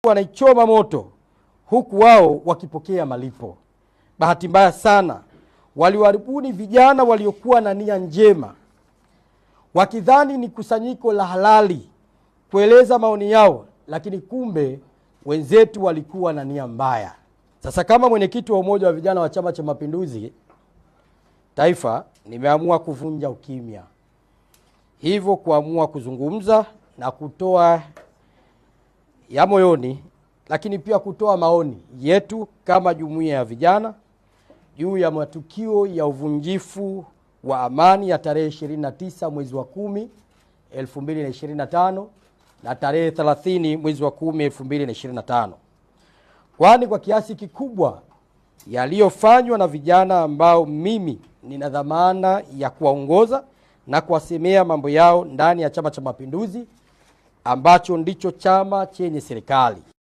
wahalifu wanaichoma moto huku wao wakipokea malipo. Bahati mbaya sana, waliwaribuni vijana waliokuwa na nia njema, wakidhani ni kusanyiko la halali kueleza maoni yao, lakini kumbe wenzetu walikuwa na nia mbaya. Sasa kama mwenyekiti wa umoja wa vijana wa Chama cha Mapinduzi Taifa, nimeamua kuvunja ukimya. Hivyo kuamua kuzungumza na kutoa ya moyoni, lakini pia kutoa maoni yetu kama jumuiya ya vijana juu ya matukio ya uvunjifu wa amani ya tarehe 29 mwezi wa 10 2025 na tarehe 30 mwezi wa 10 2025. Kwani kwa kiasi kikubwa yaliyofanywa na vijana ambao mimi nina dhamana ya kuwaongoza na kuwasemea mambo yao ndani ya Chama cha Mapinduzi ambacho ndicho chama chenye serikali.